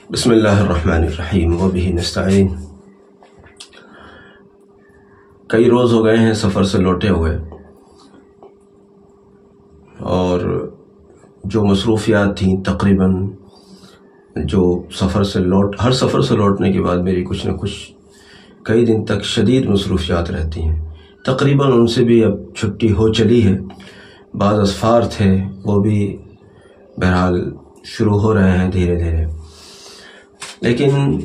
بسم اللہ الرحمن الرحیم وبہ نستعین۔ کئی روز ہو گئے ہیں سفر سے لوٹے ہوئے، اور جو مصروفیات تھیں تقریباً جو ہر سفر سے لوٹنے کے بعد میری کچھ نہ کچھ کئی دن تک شدید مصروفیات رہتی ہیں۔ تقریباً ان سے بھی اب چھٹی ہو چلی ہے۔ بعض اسفار تھے وہ بھی بہرحال شروع ہو رہے ہیں دھیرے دھیرے، لیکن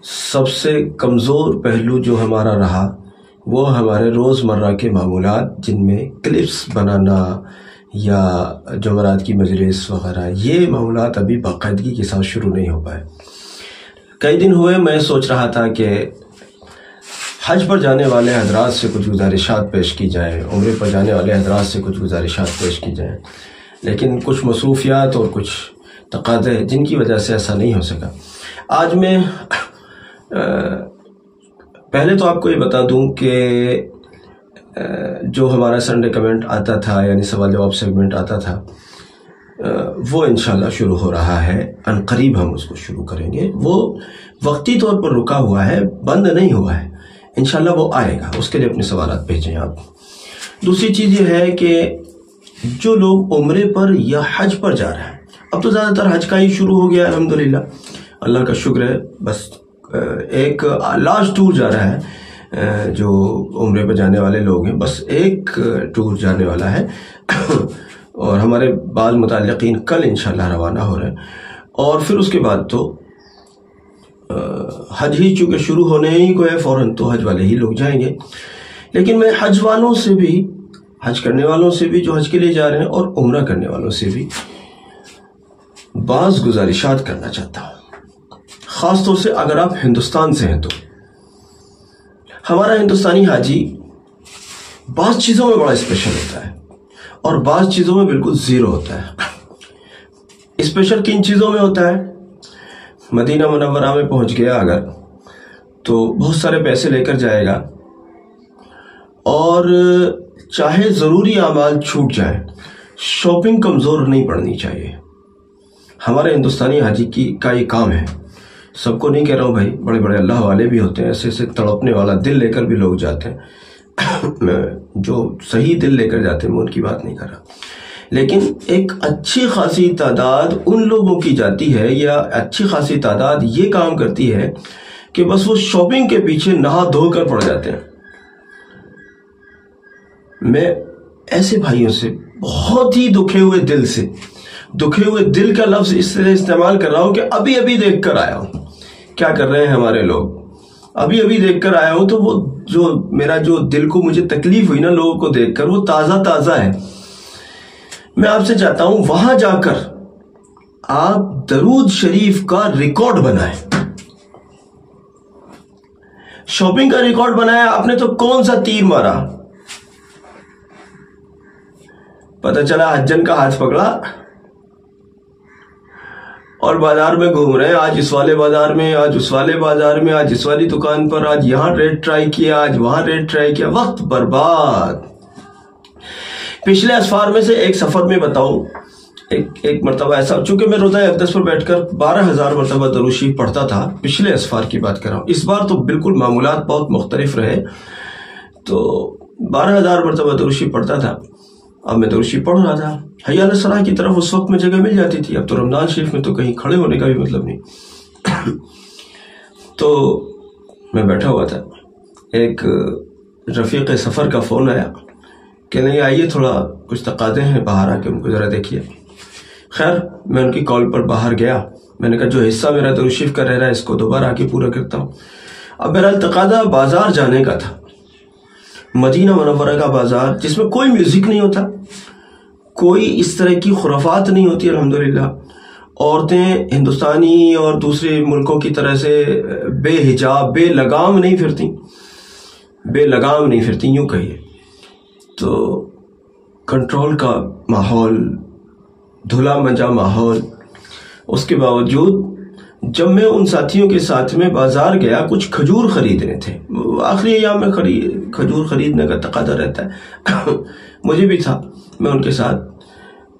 سب سے کمزور پہلو جو ہمارا رہا وہ ہمارے روزمرہ کے معمولات، جن میں کلپس بنانا یا جمعرات کی مجلس وغیرہ، یہ معمولات ابھی باقاعدگی کے ساتھ شروع نہیں ہو پائے۔ کئی دن ہوئے میں سوچ رہا تھا کہ حج پر جانے والے حضرات سے کچھ گزارشات پیش کی جائیں، عمرے پر جانے والے حضرات سے کچھ گزارشات پیش کی جائیں، لیکن کچھ مصروفیات اور کچھ تقاضے جن کی وجہ سے ایسا نہیں ہو سکا۔ آج میں پہلے تو آپ کو یہ بتا دوں کہ جو ہمارا سنڈے کمنٹ آتا تھا، یعنی سوال جواب سیگمنٹ آتا تھا، وہ انشاءاللہ شروع ہو رہا ہے۔ ان قریب ہم اس کو شروع کریں گے۔ وہ وقتی طور پر رکا ہوا ہے، بند نہیں ہوا ہے، انشاءاللہ وہ آئے گا۔ اس کے لیے اپنے سوالات بھیجیں آپ۔ دوسری چیز یہ ہے کہ جو لوگ عمرے پر یا حج پر جا رہے ہیں، اب تو زیادہ تر حج کا ہی شروع ہو گیا ہے، الحمدللہ، اللہ کا شکر ہے۔ بس ایک لاسٹ ٹور جا رہا ہے، جو عمرے پہ جانے والے لوگ ہیں، بس ایک ٹور جانے والا ہے اور ہمارے بعض متعلقین کل انشاءاللہ روانہ ہو رہے ہیں، اور پھر اس کے بعد تو حج ہی چونکہ شروع ہونے ہی کو ہے فوراً، تو حج والے ہی لوگ جائیں گے۔ لیکن میں حج والوں سے بھی، حج کرنے والوں سے بھی جو حج کے لیے جا رہے ہیں، اور عمرہ کرنے والوں سے بھی بعض گزارشات کرنا چاہتا ہوں، خاص طور سے اگر آپ ہندوستان سے ہیں تو۔ ہمارا ہندوستانی حاجی بعض چیزوں میں بڑا اسپیشل ہوتا ہے اور بعض چیزوں میں بالکل زیرو ہوتا ہے۔ اسپیشل کن چیزوں میں ہوتا ہے؟ مدینہ منورہ میں پہنچ گیا اگر، تو بہت سارے پیسے لے کر جائے گا، اور چاہے ضروری اعمال چھوٹ جائیں، شاپنگ کمزور نہیں پڑنی چاہیے۔ ہمارے ہندوستانی حاجی کا یہ کام ہے۔ سب کو نہیں کہہ رہا ہوں بھائی، بڑے بڑے اللہ والے بھی ہوتے ہیں، ایسے ایسے تڑپنے والا دل لے کر بھی لوگ جاتے ہیں جو صحیح دل لے کر جاتے ہیں، میں ان کی بات نہیں کر رہا، لیکن ایک اچھی خاصی تعداد ان لوگوں کی جاتی ہے، یا اچھی خاصی تعداد یہ کام کرتی ہے کہ بس وہ شاپنگ کے پیچھے نہا دھو کر پڑ جاتے ہیں۔ میں ایسے بھائیوں سے بہت ہی دکھے ہوئے دل کا لفظ اس طرح استعمال کر رہا ہوں کہ ابھی ابھی دیکھ کر آیا ہوں کیا کر رہے ہیں ہمارے لوگ، ابھی ابھی دیکھ کر آیا ہوں، تو وہ جو میرا جو دل کو مجھے تکلیف ہوئی نا لوگوں کو دیکھ کر، وہ تازہ ہے۔ میں آپ سے چاہتا ہوں وہاں جا کر آپ درود شریف کا ریکارڈ بنائیں، شاپنگ کا ریکارڈ بنایا آپ نے تو کون سا تیر مارا، پتہ چلا حجن کا ہاتھ پکڑا اور بازار میں گھوم رہے ہیں، آج اس والے بازار میں، آج اس والے بازار میں، آج اس والی دکان پر، آج یہاں ریٹ ٹرائی کیا، آج وہاں ریٹ ٹرائی کیا، وقت برباد۔ پچھلے اسفار میں سے ایک سفر میں بتاؤں، ایک مرتبہ ایسا، چونکہ میں روزہ اقدس پر بیٹھ کر 12,000 مرتبہ درود شریف پڑھتا تھا، پچھلے اسفار کی بات کر رہا ہوں، اس بار تو بالکل معمولات بہت مختلف رہے، تو 12,000 مرتبہ درود شریف پڑھتا تھا۔ اب میں درود شریف پڑھ رہا تھا، حی علی الصلاۃ کی طرف اس وقت میں جگہ مل جاتی تھی، اب تو رمضان شریف میں تو کہیں کھڑے ہونے کا بھی مطلب نہیں۔ تو میں بیٹھا ہوا تھا، ایک رفیق سفر کا فون آیا کہ نہیں آئیے، تھوڑا کچھ تقاضے ہیں، باہر آ کے ان کو ذرا دیکھیے۔ خیر میں ان کی کال پر باہر گیا، میں نے کہا جو حصہ میرا درود شریف کا رہ رہا ہے اس کو دوبارہ آ کے پورا کرتا ہوں۔ اب میرا تقاضا بازار جانے کا تھا، مدینہ منورہ کا بازار، جس میں کوئی میوزک نہیں ہوتا، کوئی اس طرح کی خرافات نہیں ہوتی، الحمدللہ۔ عورتیں ہندوستانی اور دوسرے ملکوں کی طرح سے بے حجاب، بے لگام نہیں پھرتی، یوں کہیے تو کنٹرول کا ماحول، دھلا منجا ماحول۔ اس کے باوجود جب میں ان ساتھیوں کے ساتھ میں بازار گیا، کچھ کھجور خریدنے تھے، آخری ایام میں کھجور خریدنے کا تقاضا رہتا ہے، مجھے بھی تھا، میں ان کے ساتھ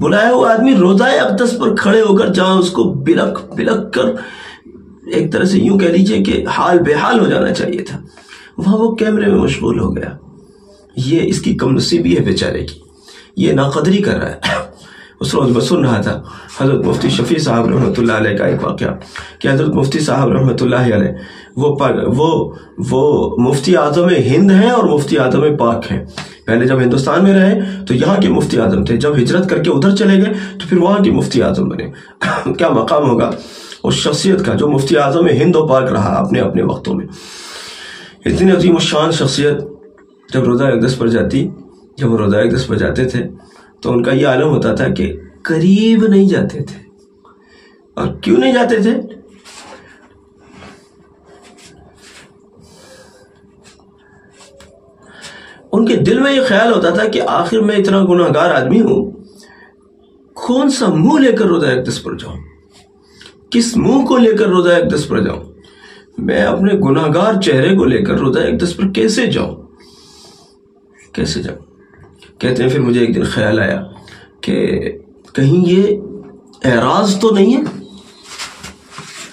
بلایا ہوا آدمی روضہ اقدس پر کھڑے ہو کر جہاں اس کو بلک بلک کر ایک طرح سے یوں کہہ لیجئے کہ حال بے حال ہو جانا چاہیے تھا، وہاں وہ کیمرے میں مشغول ہو گیا. یہ اس کی کم نصیبی ہے بیچارے کی، یہ ناقدری کر رہا ہے. اس روز میں سن رہا تھا حضرت مفتی شفیع صاحب رحمۃ اللہ علیہ کا ایک واقعہ کہ حضرت مفتی صاحب رحمۃ اللہ علیہ وہ مفتی اعظم ہند ہیں اور مفتی اعظم پاک ہیں. پہلے جب ہندوستان میں رہے تو یہاں کے مفتی اعظم تھے، جب ہجرت کر کے ادھر چلے گئے تو پھر وہاں کے مفتی اعظم بنے. کیا مقام ہوگا اس شخصیت کا جو مفتی اعظم ہند و پاک رہا اپنے اپنے وقتوں میں. اتنی عظیم الشان شخصیت جب روضہ اقدس پر جاتے تھے تو ان کا یہ عالم ہوتا تھا کہ قریب نہیں جاتے تھے. اور کیوں نہیں جاتے تھے؟ ان کے دل میں یہ خیال ہوتا تھا کہ آخر میں اتنا گناہ گار آدمی ہوں، کون سا منہ لے کر روضہ اقدس پر جاؤں، کس منہ کو لے کر روضہ اقدس پر جاؤں، میں اپنے گناہ گار چہرے کو لے کر روضہ اقدس پر کیسے جاؤں. کہتے ہیں پھر مجھے ایک دن خیال آیا کہ کہیں یہ اعراض تو نہیں ہے،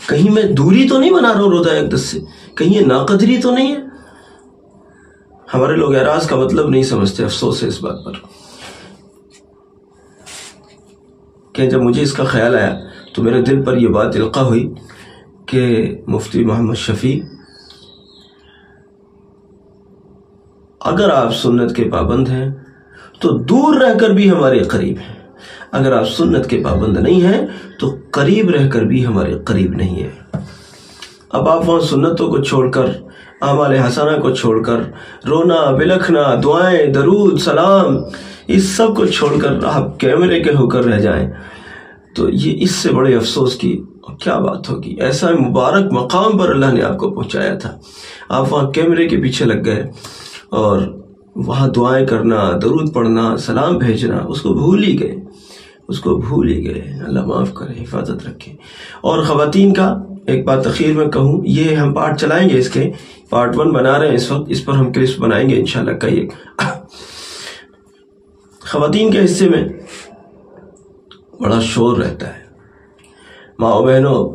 کہیں میں دوری تو نہیں بنا رہا ہوں روضہ اقدس سے، کہیں یہ ناقدری تو نہیں ہے. ہمارے لوگ اعراض کا مطلب نہیں سمجھتے، افسوس ہے اس بات پر کہ جب مجھے اس کا خیال آیا تو میرے دل پر یہ بات القا ہوئی کہ مفتی محمد شفیع، اگر آپ سنت کے پابند ہیں تو دور رہ کر بھی ہمارے قریب ہیں، اگر آپ سنت کے پابند نہیں ہیں تو قریب رہ کر بھی ہمارے قریب نہیں ہیں. اب آپ وہاں سنتوں کو چھوڑ کر، اعمال حسنہ کو چھوڑ کر، رونا بلکھنا، دعائیں، درود، سلام، اس سب کو چھوڑ کر آپ کیمرے کے ہو کر رہ جائیں تو یہ اس سے بڑے افسوس کی کیا بات ہوگی. ایسا مبارک مقام پر اللہ نے آپ کو پہنچایا تھا، آپ وہاں کیمرے کے پیچھے لگ گئے اور وہاں دعائیں کرنا، درود پڑھنا، سلام بھیجنا اس کو بھول ہی گئے. اللہ معاف کرے، حفاظت رکھے. اور خواتین کا ایک بات اخیر میں کہوں، یہ ہم پارٹ چلائیں گے، اس کے پارٹ 1 بنا رہے ہیں اس وقت، اس پر ہم کلپس بنائیں گے انشاءاللہ کئی ایک. خواتین کے حصے میں بڑا شور رہتا ہے. ماں بہنوں،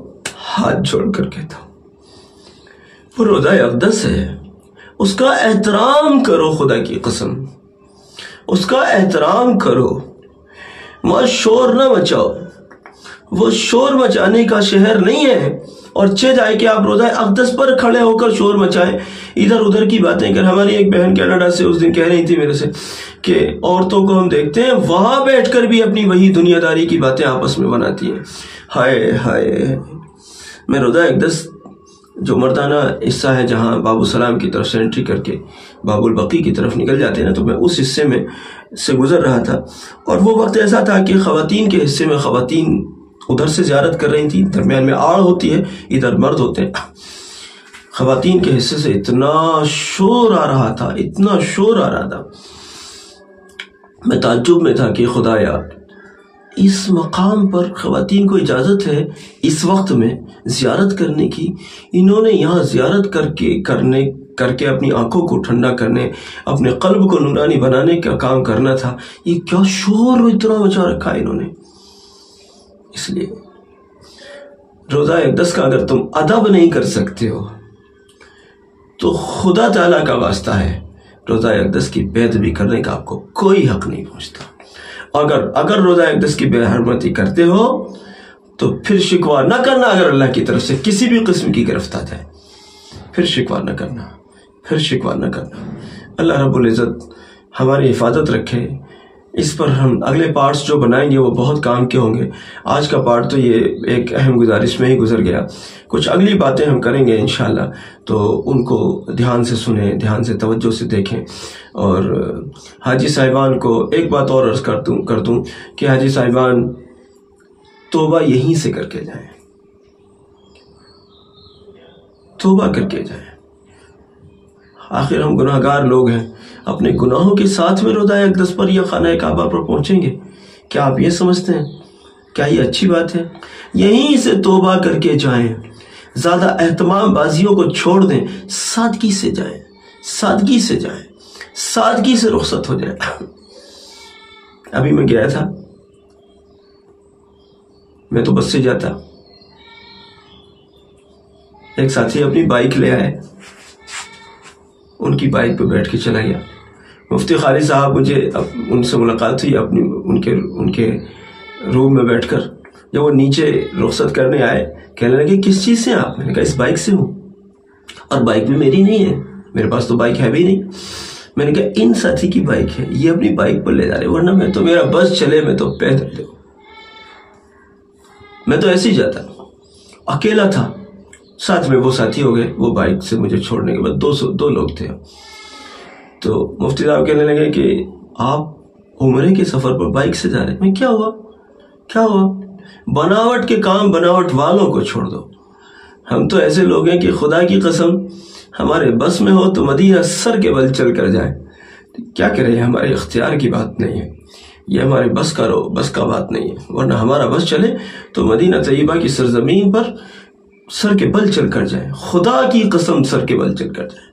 ہاتھ جوڑ کر کہتا ہوں، وہ روضہ اقدس ہے، اس کا احترام کرو، خدا کی قسم اس کا احترام کرو. وہاں شور نہ مچاؤ، وہ شور مچانے کا شہر نہیں ہے. اور جائے کہ آپ روضہ اقدس پر کھڑے ہو کر شور مچائیں، ادھر ادھر کی باتیں کر. ہماری ایک بہن کینیڈا سے اس دن کہہ رہی تھی میرے سے کہ عورتوں کو ہم دیکھتے ہیں وہاں بیٹھ کر بھی اپنی وہی دنیا داری کی باتیں آپس میں بناتی ہیں. ہائے ہائے. میں روضہ اقدس جو مردانہ حصہ ہے جہاں باب السلام کی طرف سے انٹری کر کے باب البقی کی طرف نکل جاتے ہیں نا، تو میں اس حصے میں سے گزر رہا تھا اور وہ وقت ایسا تھا کہ خواتین کے حصے میں خواتین ادھر سے زیارت کر رہی تھی، درمیان میں آڑ ہوتی ہے، ادھر مرد ہوتے ہیں. خواتین کے حصے سے اتنا شور آ رہا تھا، اتنا شور آ رہا تھا، میں تعجب میں تھا کہ خدایا اس مقام پر خواتین کو اجازت ہے اس وقت میں زیارت کرنے کی، انہوں نے یہاں زیارت کر کے اپنی آنکھوں کو ٹھنڈا کرنے، اپنے قلب کو نورانی بنانے کا کام کرنا تھا. یہ کیا شور اتنا مچا رکھا ہے انہوں نے. اس لیے روضہ اقدس کا اگر تم ادب نہیں کر سکتے ہو تو خدا تعالیٰ کا واسطہ ہے، روضہ اقدس کی بے ادبی کرنے کا آپ کو کوئی حق نہیں پہنچتا. اگر روضہ اقدس کی بے حرمتی کرتے ہو تو پھر شکوہ نہ کرنا، اگر اللہ کی طرف سے کسی بھی قسم کی گرفت آ جائے پھر شکوہ نہ کرنا. اللہ رب العزت ہماری حفاظت رکھے. اس پر ہم اگلے پارٹس جو بنائیں گے وہ بہت کام کے ہوں گے. آج کا پارٹ تو یہ ایک اہم گزارش میں ہی گزر گیا. کچھ اگلی باتیں ہم کریں گے انشاءاللہ، تو ان کو دھیان سے سنیں، دھیان سے توجہ سے دیکھیں. اور حاجی صاحبان کو ایک بات اور عرض کر دوں کہ حاجی صاحبان توبہ یہیں سے کر کے جائیں، توبہ کر کے جائیں. آخر ہم گناہ گار لوگ ہیں، اپنے گناہوں کے ساتھ میں روضہ اقدس پر یا خانہ کعبہ پر پہنچیں گے. کیا آپ یہ سمجھتے ہیں؟ کیا یہ اچھی بات ہے؟ یہیں سے توبہ کر کے جائیں، زیادہ اہتمام بازیوں کو چھوڑ دیں، سادگی سے جائیں، سادگی سے رخصت ہو جائیں. ابھی میں گیا تھا میں تو بس سے جاتا. ایک ساتھی اپنی بائک لے آئے, ان کی بائک پہ بیٹھ کے چلا گیا. مفتی قاری صاحب, مجھے ان سے ملاقات ہوئی اپنی ان کے روم میں بیٹھ کر. جب وہ نیچے رخصت کرنے آئے, کہنے لگے کس چیز سے آپ؟ میں نے کہا اس بائک سے ہوں, اور بائک بھی میری نہیں ہے, میرے پاس تو بائک ہے بھی نہیں. میں نے کہا ان ساتھی کی بائک ہے, یہ اپنی بائک پر لے جا رہے, ورنہ میں تو میرا بس چلے میں تو پیدل دوں, میں تو ایسے ہی جاتا. اکیلا تھا, ساتھ میں وہ ساتھی ہو گئے. وہ بائک سے مجھے چھوڑنے کے بعد 2 لوگ تھے. تو مفتی صاحب کہنے لگے کہ آپ عمرے کے سفر پر بائک سے جا رہے ہیں. میں کیا ہوا؟ بناوٹ کے کام بناوٹ والوں کو چھوڑ دو. ہم تو ایسے لوگ ہیں کہ خدا کی قسم ہمارے بس میں ہو تو مدینہ سر کے بل چل کر جائیں. کیا کریں, ہمارے اختیار کی بات نہیں ہے, یہ ہمارے بس کا بات نہیں ہے. ورنہ ہمارا بس چلے تو مدینہ طیبہ کی سرزمین پر سر کے بل چل کر جائیں, خدا کی قسم سر کے بل چل کر جائیں.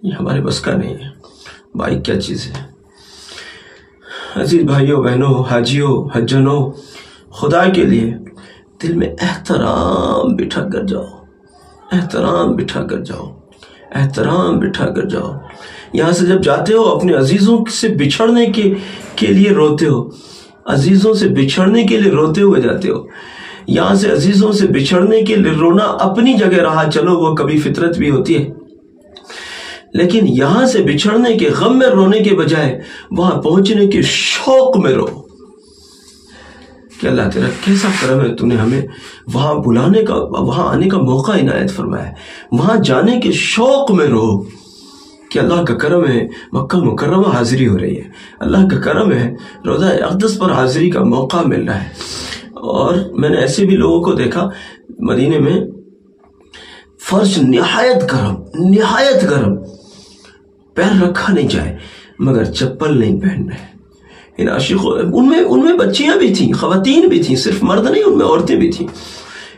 یہ ہمارے بس کا نہیں ہے. بائک کیا چیز ہے؟ عزیز بھائیوں بہنوں, حاجیوں, حجنوں, خدا کے لیے دل میں احترام بٹھا کر جاؤ, احترام بٹھا کر جاؤ. یہاں سے جب جاتے ہو اپنے عزیزوں سے بچھڑنے کے لیے روتے ہو, عزیزوں سے بچھڑنے کے لیے روتے ہوئے جاتے ہو. یہاں سے عزیزوں سے بچھڑنے کے لیے رونا اپنی جگہ رہا, چلو وہ کبھی فطرت بھی ہوتی ہے, لیکن یہاں سے بچھڑنے کے غم میں رونے کے بجائے وہاں پہنچنے کے شوق میں رو کہ اللہ تیرا کیسا کرم ہے, تو نے ہمیں وہاں بلانے کا, وہاں آنے کا موقع عنایت فرمایا ہے. وہاں جانے کے شوق میں رو کہ اللہ کا کرم ہے, مکہ مکرمہ حاضری ہو رہی ہے, اللہ کا کرم ہے, روضہ اقدس پر حاضری کا موقع مل رہا ہے. اور میں نے ایسے بھی لوگوں کو دیکھا مدینے میں, فرش نہایت گرم, پیر رکھا نہیں جائے مگر چپل نہیں پہن رہے. ان عاشقوں, ان میں بچیاں بھی تھیں, خواتین بھی تھیں, صرف مرد نہیں, ان میں عورتیں بھی تھیں.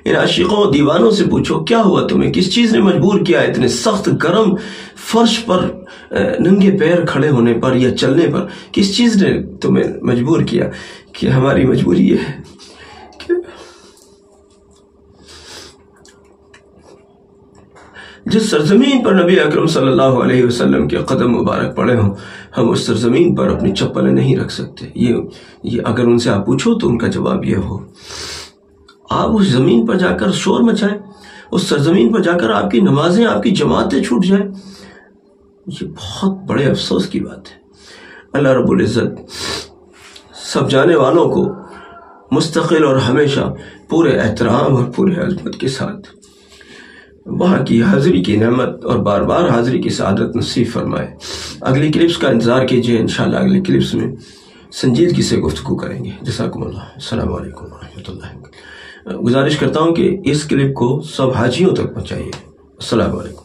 ان عاشقوں دیوانوں سے پوچھو کیا ہوا تمہیں, کس چیز نے مجبور کیا اتنے سخت گرم فرش پر ننگے پیر کھڑے ہونے پر یا چلنے پر, کس چیز نے تمہیں مجبور کیا؟ کہ ہماری مجبوری یہ ہے کہ جس سرزمین پر نبی اکرم صلی اللہ علیہ وسلم کے قدم مبارک پڑے ہوں, ہم اس سرزمین پر اپنی چپلیں نہیں رکھ سکتے. یہ اگر ان سے آپ پوچھو تو ان کا جواب یہ ہو. آپ اس زمین پر جا کر شور مچائیں, اس سرزمین پر جا کر آپ کی نمازیں, آپ کی جماعتیں چھوٹ جائیں, یہ بہت بڑے افسوس کی بات ہے. اللہ رب العزت سب جانے والوں کو مستقل اور ہمیشہ پورے احترام اور پورے عظمت کے ساتھ وہاں کی حاضری کی نعمت اور بار بار حاضری کی سعادت نصیب فرمائے. اگلی کلپس کا انتظار کیجئے, انشاءاللہ اگلی کلپس میں سنجیدگی سے گفتگو کریں گے. جزاکم اللہ. السلام علیکم ورحمۃ اللہ. گزارش کرتا ہوں کہ اس کلپ کو سب حاجیوں تک پہنچائیے. السلام علیکم.